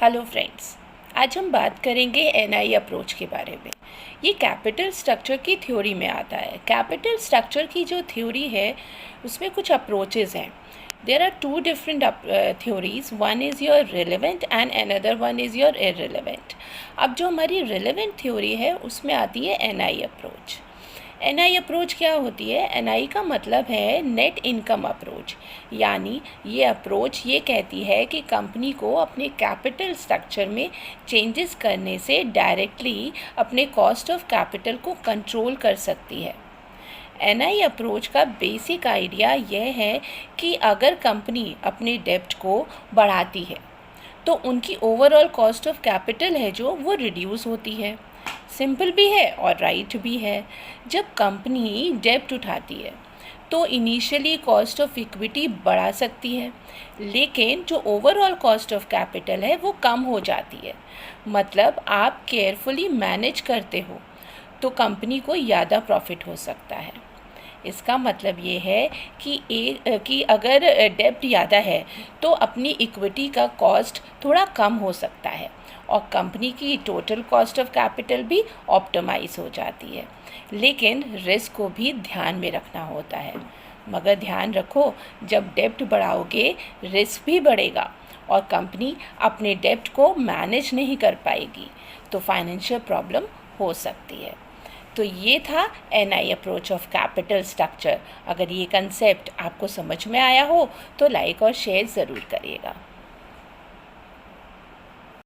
Hello friends, आज हम बात करेंगे एनआई अप्रोच के बारे में। ये कैपिटल स्ट्रक्चर की थ्योरी में आता है। कैपिटल स्ट्रक्चर की जो थ्योरी है उसमें कुछ अप्रोचेस हैं। There are two different theories, one is your relevant and another one is your irrelevant. अब जो हमारी रिलेवेंट थ्योरी है उसमें आती है एनआई अप्रोच। एनआई अप्रोच क्या होती है? एनआई का मतलब है नेट इनकम अप्रोच, यानी ये अप्रोच ये कहती है कि कंपनी को अपने कैपिटल स्ट्रक्चर में चेंजेस करने से डायरेक्टली अपने कॉस्ट ऑफ कैपिटल को कंट्रोल कर सकती है। एनआई अप्रोच का बेसिक आइडिया यह है कि अगर कंपनी अपने डेब्ट को बढ़ाती है तो उनकी ओवरऑल कॉस्ट ऑफ कैपिटल है जो वो रिड्यूस होती है। सिंपल भी है और राइट भी है। जब कंपनी डेब्ट उठाती है तो इनिशियली कॉस्ट ऑफ इक्विटी बढ़ा सकती है, लेकिन जो ओवरऑल कॉस्ट ऑफ कैपिटल है वो कम हो जाती है। मतलब आप केयरफुली मैनेज करते हो तो कंपनी को ज़्यादा प्रॉफिट हो सकता है। इसका मतलब ये है कि अगर डेब्ट ज़्यादा है तो अपनी इक्विटी का कॉस्ट थोड़ा कम हो सकता है और कंपनी की टोटल कॉस्ट ऑफ कैपिटल भी ऑप्टिमाइज हो जाती है। लेकिन रिस्क को भी ध्यान में रखना होता है। मगर ध्यान रखो, जब डेब्ट बढ़ाओगे रिस्क भी बढ़ेगा और कंपनी अपने डेब्ट को मैनेज नहीं कर पाएगी तो फाइनेंशियल प्रॉब्लम हो सकती है। तो ये था N I approach of capital structure. अगर ये कंसेप्ट आपको समझ में आया हो तो लाइक और शेयर ज़रूर करिएगा।